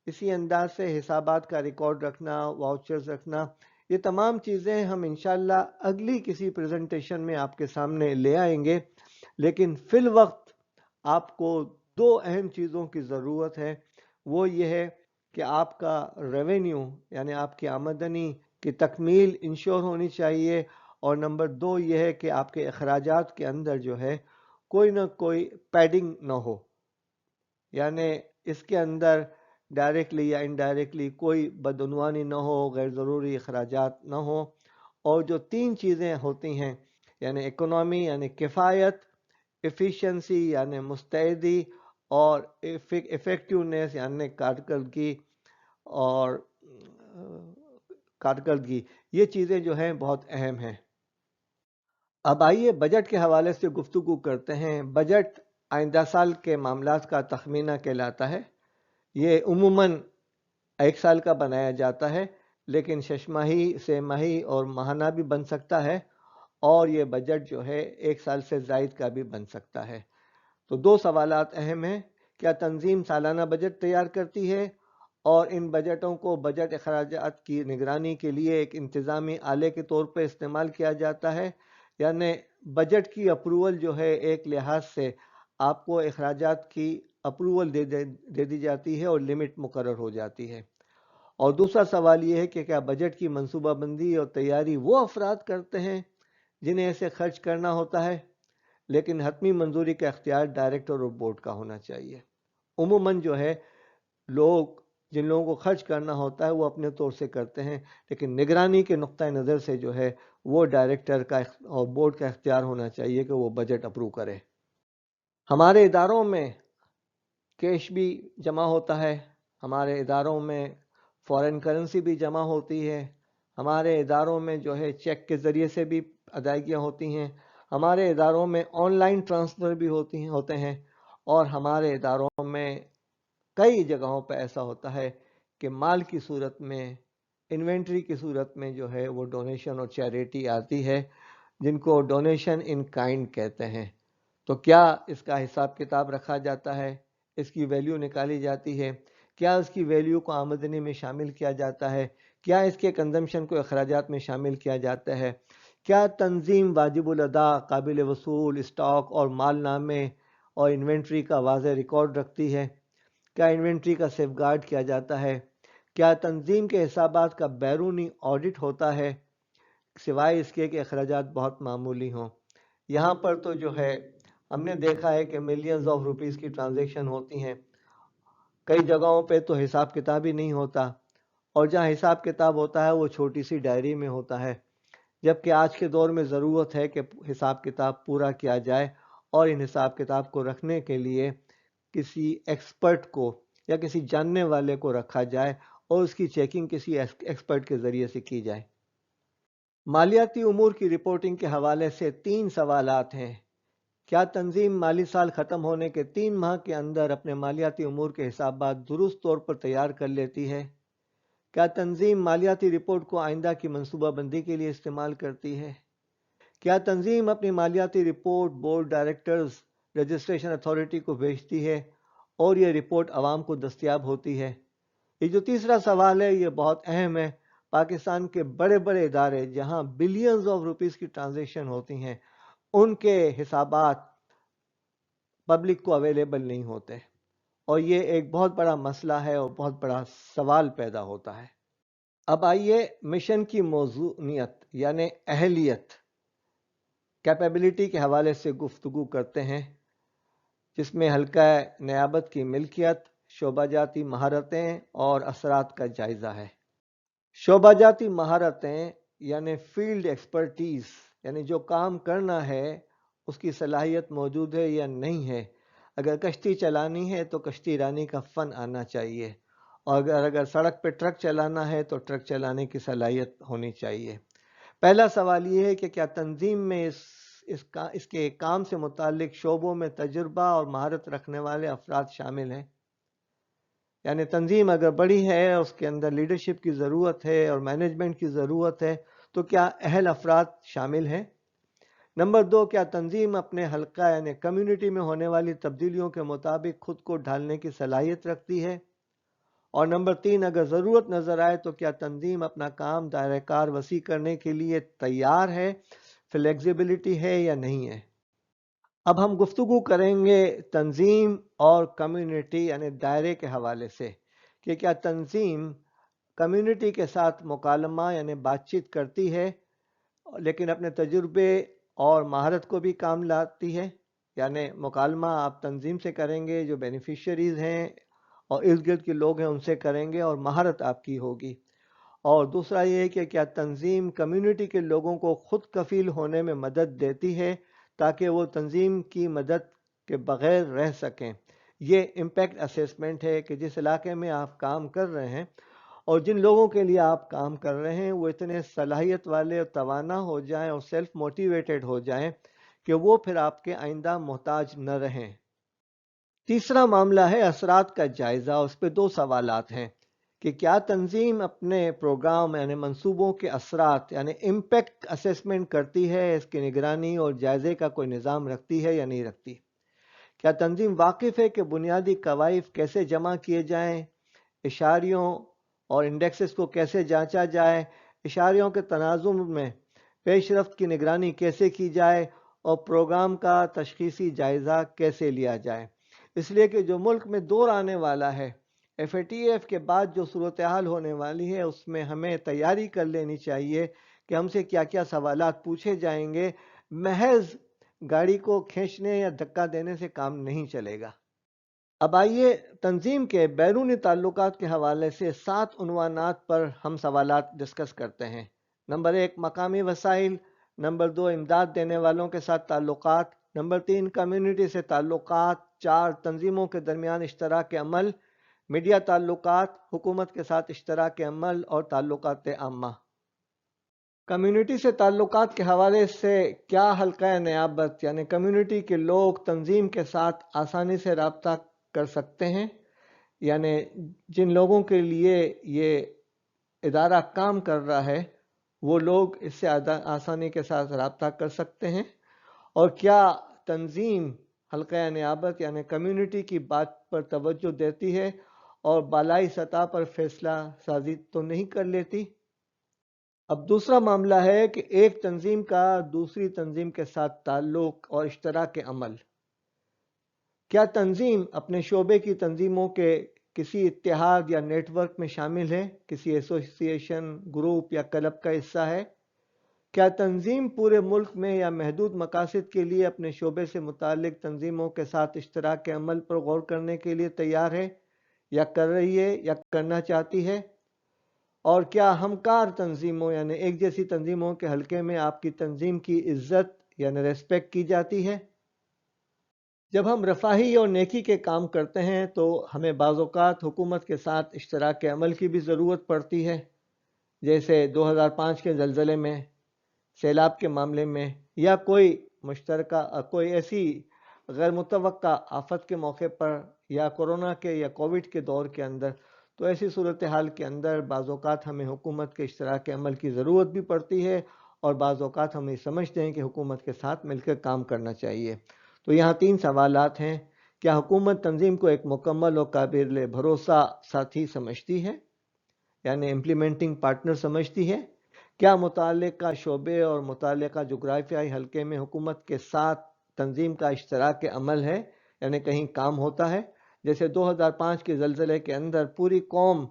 A: اسی انداز سے حسابات کا ریکارڈ رکھنا، واؤچرز رکھنا، یہ تمام چیزیں ہم انشاءاللہ اگلی کسی پریزنٹیشن میں آپ کے سامنے لے آئیں گے، لیکن فی الوقت آپ کو دو اہم چیزوں کی ضرورت ہے۔ وہ یہ ہے کہ آپ کا ریونیو یعنی آپ کی آمدنی کی تکمیل انشور ہونی چاہیے، اور نمبر دو یہ ہے کہ آپ کے اخراجات کے اندر جو ہے کوئی نہ کوئی پیڈنگ نہ ہو، یعنی اس کے اندر ڈائریکٹلی یا انڈائریکٹلی کوئی بدعنوانی نہ ہو، غیر ضروری اخراجات نہ ہو۔ اور جو تین چیزیں ہوتی ہیں یعنی اکنامی یعنی کفایت، ایفیشنسی یعنی مستعدی، اور افیکٹونیس یعنی کارکردگی یہ چیزیں جو ہیں بہت اہم ہیں۔ اب آئیے بجٹ کے حوالے سے گفتگو کرتے ہیں۔ بجٹ آئندہ سال کے معاملات کا تخمینہ کہلاتا ہے۔ یہ عموماً ایک سال کا بنایا جاتا ہے، لیکن شش ماہی، سہ ماہی اور ماہانہ بھی بن سکتا ہے، اور یہ بجٹ جو ہے ایک سال سے زائد کا بھی بن سکتا ہے۔ تو دو سوالات اہم ہیں، کیا تنظیم سالانہ بجٹ تیار کرتی ہے، اور ان بجٹوں کو بجٹ اخراجات کی نگرانی کے لیے ایک انتظامی آلے کے طور پر استعمال کیا جاتا ہے، یعنی بجٹ کی اپروول جو ہے ایک لحاظ سے آپ کو اخراجات کی اپروول دے دی جاتی ہے اور لمٹ مقرر ہو جاتی ہے۔ اور دوسرا سوال یہ ہے کہ کیا بجٹ کی منصوبہ بندی اور تیاری وہ افراد کرتے ہیں جنہیں اسے خرچ کرنا ہوتا ہے، لیکن حتمی منظوری کا اختیار ڈائریکٹر اور بورڈ کا ہونا چاہیے۔ عموماً جو ہے جن لوگوں کو خرچ کرنا ہوتا ہے وہ اپنے طور سے کرتے ہیں، لیکن نگرانی کے نقطہ نظر سے جو ہے وہ ڈائریکٹر کا اور بورڈ کا اختیار ہونا چاہیے کہ وہ بجٹ اپروو کرے۔ ہمارے اداروں میں کیش بھی جمع ہوتا ہے، ہمارے اداروں میں فارن کرنسی بھی جمع ہوتی ہے، ہمارے اداروں میں جو ہے چیک کے ذریعے سے بھی ادائیگیاں ہوتی ہیں، ہمارے اداروں میں آن لائن ٹرانسفر بھی ہوتے ہیں، اور ہمارے اداروں میں کئی جگہوں پہ ایسا ہوتا ہے کہ مال کی صورت میں، انوینٹری کی صورت میں جو ہے وہ ڈونیشن اور چیریٹی آتی ہے، جن کو ڈونیشن ان کائنڈ کہتے ہیں۔ تو کیا اس کا حساب کتاب رکھا جاتا ہے، اس کی ویلیو نکالی جاتی ہے، کیا اس کی ویلیو کو آمدنی میں شامل کیا جاتا ہے، کیا اس کے کنزمپشن کو اخراجات میں شامل کیا جاتا ہے، کیا تنظیم واجب الادا، قابل وصول اسٹاک اور مال نامے اور انوینٹری کا واضح ریکارڈ رکھتی ہے، کیا انوینٹری کا سیف گارڈ کیا جاتا ہے، کیا تنظیم کے حسابات کا بیرونی آڈٹ ہوتا ہے، سوائے اس کے کہ اخراجات بہت معمولی ہوں۔ یہاں پر تو جو ہے ہم نے دیکھا ہے کہ ملینز آف روپیز کی ٹرانزیکشن ہوتی ہیں، کئی جگہوں پہ تو حساب کتاب ہی نہیں ہوتا، اور جہاں حساب کتاب ہوتا ہے وہ چھوٹی سی ڈائری میں ہوتا ہے، جبکہ آج کے دور میں ضرورت ہے کہ حساب کتاب پورا کیا جائے، اور ان حساب کتاب کو رکھنے کے لیے کسی ایکسپرٹ کو یا کسی جاننے والے کو رکھا جائے اور اس کی چیکنگ کسی ایکسپرٹ کے ذریعے سے کی جائے۔ مالیاتی امور کی رپورٹنگ کے حوالے سے 3 سوالات ہیں۔ کیا تنظیم مالی سال ختم ہونے کے 3 ماہ کے اندر اپنے مالیاتی امور کے حسابات درست طور پر تیار کر لیتی ہے؟ کیا تنظیم مالیاتی رپورٹ کو آئندہ کی منصوبہ بندی کے لیے استعمال کرتی ہے؟ کیا تنظیم اپنی مالیاتی report board directors registration authority کو بھیجتی ہے اور یہ رپورٹ عوام کو دستیاب ہوتی ہے۔ یہ جو تیسرا سوال ہے یہ بہت اہم ہے۔ پاکستان کے بڑے بڑے ادارے جہاں بلینز آف روپیز کی ٹرانزیکشن ہوتی ہیں، ان کے حسابات پبلک کو اویلیبل نہیں ہوتے، اور یہ ایک بہت بڑا مسئلہ ہے اور بہت بڑا سوال پیدا ہوتا ہے۔ اب آئیے مشن کی موضوعیت یعنی اہلیت، کیپیبلٹی کے حوالے سے گفتگو کرتے ہیں، جس میں حلقہ نیابت کی ملکیت، شعبہ جاتی مہارتیں اور اثرات کا جائزہ ہے۔ شعبہ جاتی مہارتیں یعنی فیلڈ ایکسپرٹیز، یعنی جو کام کرنا ہے اس کی صلاحیت موجود ہے یا نہیں ہے۔ اگر کشتی چلانی ہے تو کشتی رانی کا فن آنا چاہیے، اور اگر سڑک پہ ٹرک چلانا ہے تو ٹرک چلانے کی صلاحیت ہونی چاہیے۔ پہلا سوال یہ ہے کہ کیا تنظیم میں اس کے کام سے متعلق شعبوں میں تجربہ اور مہارت رکھنے والے افراد شامل ہیں؟ یعنی تنظیم اگر بڑی ہے، اس کے اندر لیڈرشپ کی ضرورت ہے اور مینجمنٹ کی ضرورت ہے، تو کیا اہل افراد شامل ہیں؟ نمبر 2، کیا تنظیم اپنے حلقہ یعنی کمیونٹی میں ہونے والی تبدیلیوں کے مطابق خود کو ڈھالنے کی صلاحیت رکھتی ہے؟ اور نمبر 3، اگر ضرورت نظر آئے تو کیا تنظیم اپنا کام دائرہ کار وسیع کرنے کے لیے تیار ہے، فلیکسیبلٹی ہے یا نہیں ہے؟ اب ہم گفتگو کریں گے تنظیم اور کمیونٹی یعنی دائرے کے حوالے سے، کہ کیا تنظیم کمیونٹی کے ساتھ مکالمہ یعنی بات چیت کرتی ہے، لیکن اپنے تجربے اور مہارت کو بھی کام لاتی ہے؟ یعنی مکالمہ آپ تنظیم سے کریں گے، جو بینیفیشریز ہیں اور ارد گرد کے لوگ ہیں ان سے کریں گے، اور مہارت آپ کی ہوگی۔ اور دوسرا یہ ہے کہ کیا تنظیم کمیونٹی کے لوگوں کو خود کفیل ہونے میں مدد دیتی ہے تاکہ وہ تنظیم کی مدد کے بغیر رہ سکیں؟ یہ امپیکٹ اسیسمنٹ ہے کہ جس علاقے میں آپ کام کر رہے ہیں اور جن لوگوں کے لیے آپ کام کر رہے ہیں وہ اتنے صلاحیت والے اور توانا ہو جائیں اور سیلف موٹیویٹڈ ہو جائیں کہ وہ پھر آپ کے آئندہ محتاج نہ رہیں۔ تیسرا معاملہ ہے اثرات کا جائزہ۔ اس پہ 2 سوالات ہیں کہ کیا تنظیم اپنے پروگرام یعنی منصوبوں کے اثرات یعنی امپیکٹ اسیسمنٹ کرتی ہے، اس کی نگرانی اور جائزے کا کوئی نظام رکھتی ہے یا نہیں رکھتی؟ کیا تنظیم واقف ہے کہ بنیادی قوائف کیسے جمع کیے جائیں، اشاریوں اور انڈیکسز کو کیسے جانچا جائے، اشاریوں کے تناظم میں پیش رفت کی نگرانی کیسے کی جائے، اور پروگرام کا تشخیصی جائزہ کیسے لیا جائے؟ اس لیے کہ جو ملک میں دور آنے والا ہے، FATF کے بعد جو صورتحال ہونے والی ہے، اس میں ہمیں تیاری کر لینی چاہیے کہ ہم سے کیا کیا سوالات پوچھے جائیں گے۔ محض گاڑی کو کھینچنے یا دھکا دینے سے کام نہیں چلے گا۔ اب آئیے تنظیم کے بیرونی تعلقات کے حوالے سے 7 عنوانات پر ہم سوالات ڈسکس کرتے ہیں۔ نمبر 1، مقامی وسائل۔ نمبر 2، امداد دینے والوں کے ساتھ تعلقات۔ نمبر 3، کمیونٹی سے تعلقات۔ 4، تنظیموں کے درمیان اشتراک عمل۔ میڈیا تعلقات، حکومت کے ساتھ اشتراک عمل اور تعلقات عامہ۔ کمیونٹی سے تعلقات کے حوالے سے کیا حلقہ نیابت یعنی کمیونٹی کے لوگ تنظیم کے ساتھ آسانی سے رابطہ کر سکتے ہیں؟ یعنی جن لوگوں کے لیے یہ ادارہ کام کر رہا ہے وہ لوگ اس سے آسانی کے ساتھ رابطہ کر سکتے ہیں؟ اور کیا تنظیم حلقہ نیابت یعنی کمیونٹی کی بات پر توجہ دیتی ہے اور بالائی سطح پر فیصلہ سازی تو نہیں کر لیتی؟ اب دوسرا معاملہ ہے کہ ایک تنظیم کا دوسری تنظیم کے ساتھ تعلق اور اشتراک عمل۔ کیا تنظیم اپنے شعبے کی تنظیموں کے کسی اتحاد یا نیٹ ورک میں شامل ہے، کسی ایسوسی ایشن، گروپ یا کلب کا حصہ ہے؟ کیا تنظیم پورے ملک میں یا محدود مقاصد کے لیے اپنے شعبے سے متعلق تنظیموں کے ساتھ اشتراک عمل پر غور کرنے کے لیے تیار ہے، یا کر رہی ہے، یا کرنا چاہتی ہے؟ اور کیا ہمکار تنظیموں یعنی ایک جیسی تنظیموں کے حلقے میں آپ کی تنظیم کی عزت یعنی ریسپیکٹ کی جاتی ہے؟ جب ہم رفاہی اور نیکی کے کام کرتے ہیں تو ہمیں بعض اوقات حکومت کے ساتھ اشتراک عمل کی بھی ضرورت پڑتی ہے، جیسے 2005 کے زلزلے میں، سیلاب کے معاملے میں، یا کوئی مشترکہ کوئی ایسی غیر متوقع آفت کے موقع پر، یا کورونا کے یا کووڈ کے دور کے اندر۔ تو ایسی صورتحال کے اندر بعض اوقات ہمیں حکومت کے اشتراک عمل کی ضرورت بھی پڑتی ہے، اور بعض اوقات ہم یہ سمجھتے ہیں کہ حکومت کے ساتھ مل کر کام کرنا چاہیے۔ تو یہاں 3 سوالات ہیں کیا حکومت تنظیم کو ایک مکمل اور قابل بھروسہ ساتھی سمجھتی ہے، یعنی امپلیمنٹنگ پارٹنر سمجھتی ہے؟ کیا متعلقہ شعبے اور متعلقہ جغرافیائی حلقے میں حکومت کے ساتھ تنظیم کا اشتراک عمل ہے، یعنی کہیں کام ہوتا ہے؟ جیسے 2005 کے زلزلے کے اندر پوری قوم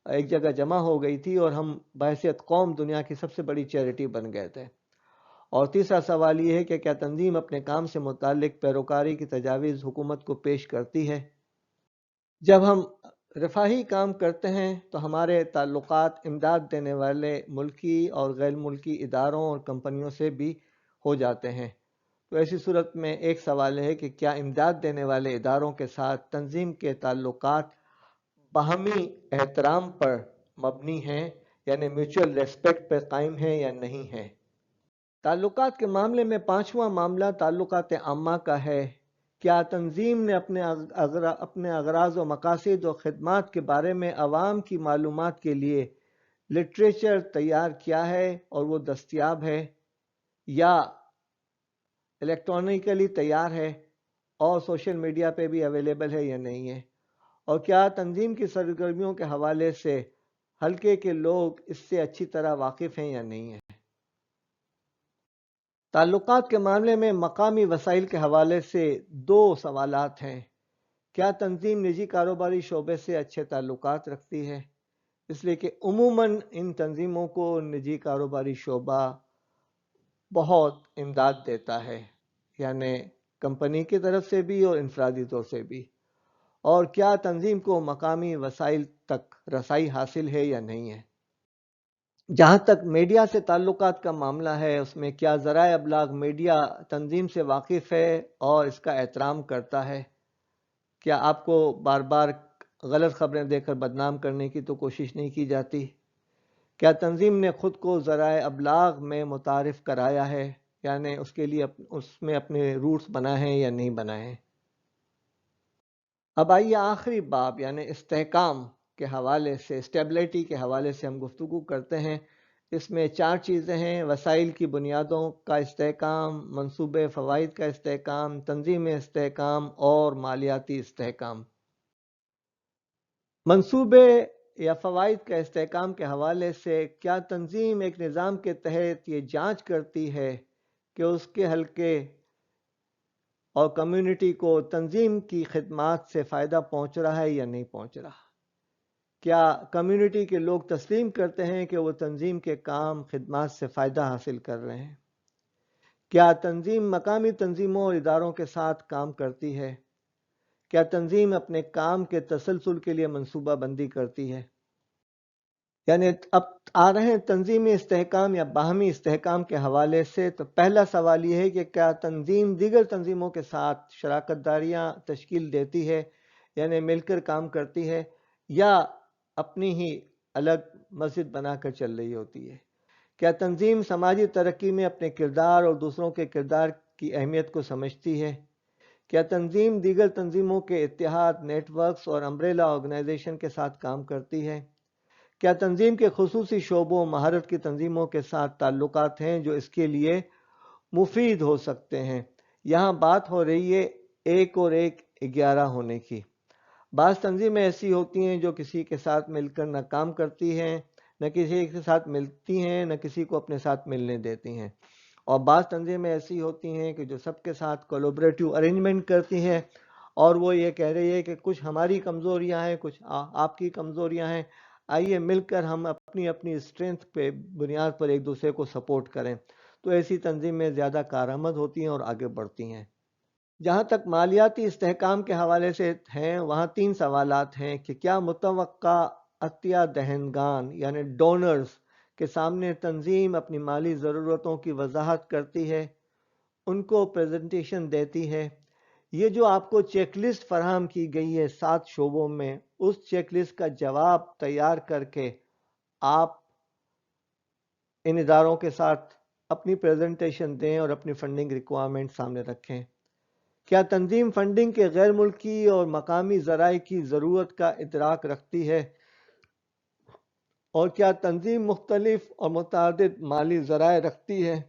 A: ایک جگہ جمع ہو گئی تھی اور ہم بحیثیت قوم دنیا کی سب سے بڑی چیریٹی بن گئے تھے۔ اور تیسرا سوال یہ ہے کہ کیا تنظیم اپنے کام سے متعلق پیروکاری کی تجاویز حکومت کو پیش کرتی ہے؟ جب ہم رفاہی کام کرتے ہیں تو ہمارے تعلقات امداد دینے والے ملکی اور غیر ملکی اداروں اور کمپنیوں سے بھی ہو جاتے ہیں۔ تو ایسی صورت میں ایک سوال ہے کہ کیا امداد دینے والے اداروں کے ساتھ تنظیم کے تعلقات باہمی احترام پر مبنی ہیں، یعنی میوچل ریسپیکٹ پر قائم ہیں یا نہیں ہیں؟ تعلقات کے معاملے میں پانچواں معاملہ تعلقات عامہ کا ہے۔ کیا تنظیم نے اپنے اغراض و مقاصد و خدمات کے بارے میں عوام کی معلومات کے لیے لٹریچر تیار کیا ہے اور وہ دستیاب ہے یا الیکٹرانکلی تیار ہے اور سوشل میڈیا پہ بھی اویلیبل ہے یا نہیں ہے؟ اور کیا تنظیم کی سرگرمیوں کے حوالے سے حلقے کے لوگ اس سے اچھی طرح واقف ہیں یا نہیں ہیں؟ تعلقات کے معاملے میں مقامی وسائل کے حوالے سے دو سوالات ہیں۔ کیا تنظیم نجی کاروباری شعبے سے اچھے تعلقات رکھتی ہے؟ اس لیے کہ عموماً ان تنظیموں کو نجی کاروباری شعبہ بہت امداد دیتا ہے، یعنی کمپنی کی طرف سے بھی اور انفرادی طور سے بھی۔ اور کیا تنظیم کو مقامی وسائل تک رسائی حاصل ہے یا نہیں ہے؟ جہاں تک میڈیا سے تعلقات کا معاملہ ہے، اس میں کیا ذرائع ابلاغ میڈیا تنظیم سے واقف ہے اور اس کا احترام کرتا ہے؟ کیا آپ کو بار بار غلط خبریں دے کر بدنام کرنے کی تو کوشش نہیں کی جاتی؟ کیا تنظیم نے خود کو ذرائع ابلاغ میں متعارف کرایا ہے، یعنی اس کے لیے اس میں اپنے روٹس بنائے ہیں یا نہیں بنائے ہیں؟ اب آئیے آخری باب یعنی استحکام کے حوالے سے، اسٹیبلٹی کے حوالے سے ہم گفتگو کرتے ہیں۔ اس میں چار چیزیں ہیں: وسائل کی بنیادوں کا استحکام، منصوبے فوائد کا استحکام، تنظیم استحکام اور مالیاتی استحکام۔ منصوبے یا فوائد کا استحکام کے حوالے سے کیا تنظیم ایک نظام کے تحت یہ جانچ کرتی ہے کہ اس کے حلقے اور کمیونٹی کو تنظیم کی خدمات سے فائدہ پہنچ رہا ہے یا نہیں پہنچ رہا؟ کیا کمیونٹی کے لوگ تسلیم کرتے ہیں کہ وہ تنظیم کے کام خدمات سے فائدہ حاصل کر رہے ہیں؟ کیا تنظیم مقامی تنظیموں اور اداروں کے ساتھ کام کرتی ہے؟ کیا تنظیم اپنے کام کے تسلسل کے لیے منصوبہ بندی کرتی ہے؟ یعنی اب آ رہے ہیں تنظیمی استحکام یا باہمی استحکام کے حوالے سے۔ تو پہلا سوال یہ ہے کہ کیا تنظیم دیگر تنظیموں کے ساتھ شراکت داریاں تشکیل دیتی ہے، یعنی مل کر کام کرتی ہے، یا اپنی ہی الگ مسجد بنا کر چل رہی ہوتی ہے؟ کیا تنظیم سماجی ترقی میں اپنے کردار اور دوسروں کے کردار کی اہمیت کو سمجھتی ہے؟ کیا تنظیم دیگر تنظیموں کے اتحاد، نیٹ ورکس اور امبریلا آرگنائزیشن کے ساتھ کام کرتی ہے؟ کیا تنظیم کے خصوصی شعبوں مہارت کی تنظیموں کے ساتھ تعلقات ہیں جو اس کے لیے مفید ہو سکتے ہیں؟ یہاں بات ہو رہی ہے 1 اور 1 11 ہونے کی۔ بعض تنظیمیں ایسی ہوتی ہیں جو کسی کے ساتھ مل کر نہ کام کرتی ہیں، نہ کسی کے ساتھ ملتی ہیں، نہ کسی کو اپنے ساتھ ملنے دیتی ہیں۔ اور بعض تنظیمیں ایسی ہوتی ہیں کہ جو سب کے ساتھ کولیبریٹو ارینجمنٹ کرتی ہیں، اور وہ یہ کہہ رہی ہے کہ کچھ ہماری کمزوریاں ہیں، کچھ آپ کی کمزوریاں ہیں، آئیے مل کر ہم اپنی اپنی اسٹرینتھ پہ بنیاد پر ایک دوسرے کو سپورٹ کریں۔ تو ایسی تنظیمیں زیادہ کارآمد ہوتی ہیں اور آگے بڑھتی ہیں۔ جہاں تک مالیاتی استحکام کے حوالے سے ہیں، وہاں 3 سوالات ہیں کہ کیا متوقع عطیہ دہندگان یعنی ڈونرز کے سامنے تنظیم اپنی مالی ضرورتوں کی وضاحت کرتی ہے، ان کو پریزنٹیشن دیتی ہے؟ یہ جو آپ کو چیک لسٹ فراہم کی گئی ہے 7 شعبوں میں، اس چیک لسٹ کا جواب تیار کر کے آپ ان اداروں کے ساتھ اپنی پریزنٹیشن دیں اور اپنی فنڈنگ ریکوائرمنٹ سامنے رکھیں۔ کیا تنظیم فنڈنگ کے غیر ملکی اور مقامی ذرائع کی ضرورت کا ادراک رکھتی ہے؟ اور کیا تنظیم مختلف اور متعدد مالی ذرائع رکھتی ہے،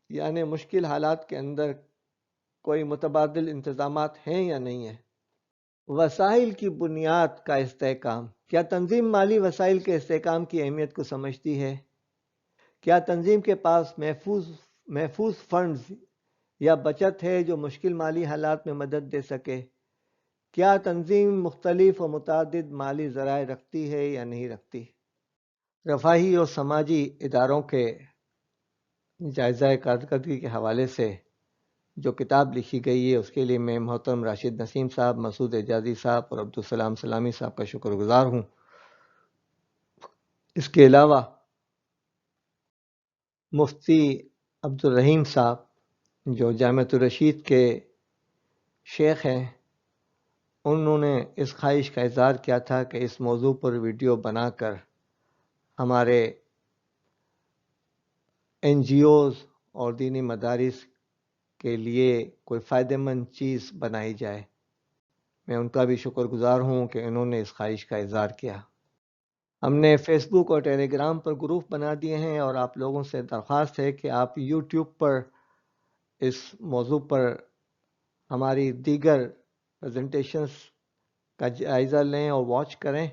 A: یعنی مشکل حالات کے اندر کوئی متبادل انتظامات ہیں یا نہیں ہیں؟ وسائل کی بنیاد کا استحکام۔ کیا تنظیم مالی وسائل کے استحکام کی اہمیت کو سمجھتی ہے؟ کیا تنظیم کے پاس محفوظ فنڈز یا بچت ہے جو مشکل مالی حالات میں مدد دے سکے؟ کیا تنظیم مختلف و متعدد مالی ذرائع رکھتی ہے یا نہیں رکھتی؟ رفاہی اور سماجی اداروں کے جائزہ کارکردگی کے حوالے سے جو کتاب لکھی گئی ہے اس کے لیے میں محترم راشد نسیم صاحب، مسعود اعجازی صاحب اور عبدالسلام سلامی صاحب کا شکر گزار ہوں۔ اس کے علاوہ مفتی عبدالرحیم صاحب جو جامعۃ الرشید کے شیخ ہیں، انہوں نے اس خواہش کا اظہار کیا تھا کہ اس موضوع پر ویڈیو بنا کر ہمارے این جی اوز اور دینی مدارس کے لیے کوئی فائدہ مند چیز بنائی جائے۔ میں ان کا بھی شکر گزار ہوں کہ انہوں نے اس خواہش کا اظہار کیا۔ ہم نے فیس بک اور ٹیلی گرام پر گروپ بنا دیے ہیں اور آپ لوگوں سے درخواست ہے کہ آپ یوٹیوب پر اس موضوع پر ہماری دیگر پریزنٹیشنز کا جائزہ لیں اور واچ کریں،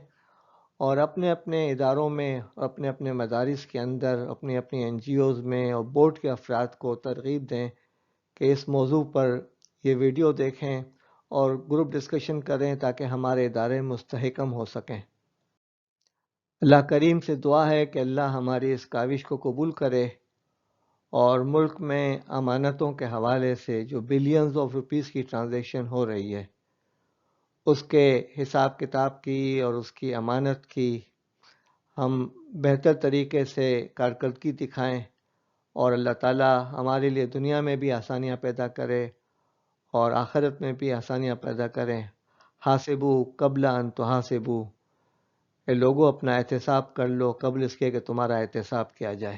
A: اور اپنے اپنے اداروں میں، اپنے اپنے مدارس کے اندر، اپنی اپنی این جی اوز میں اور بورڈ کے افراد کو ترغیب دیں کہ اس موضوع پر یہ ویڈیو دیکھیں اور گروپ ڈسکشن کریں تاکہ ہمارے ادارے مستحکم ہو سکیں۔ اللہ کریم سے دعا ہے کہ اللہ ہماری اس کاوش کو قبول کرے اور ملک میں امانتوں کے حوالے سے جو بلینز آف روپیز کی ٹرانزیکشن ہو رہی ہے، اس کے حساب کتاب کی اور اس کی امانت کی ہم بہتر طریقے سے کارکردگی دکھائیں، اور اللہ تعالی ہمارے لیے دنیا میں بھی آسانیاں پیدا کرے اور آخرت میں بھی آسانیاں پیدا کریں۔ حاسبو قبل ان تحاسبو، اے لوگوں اپنا احتساب کر لو قبل اس کے کہ تمہارا احتساب کیا جائے۔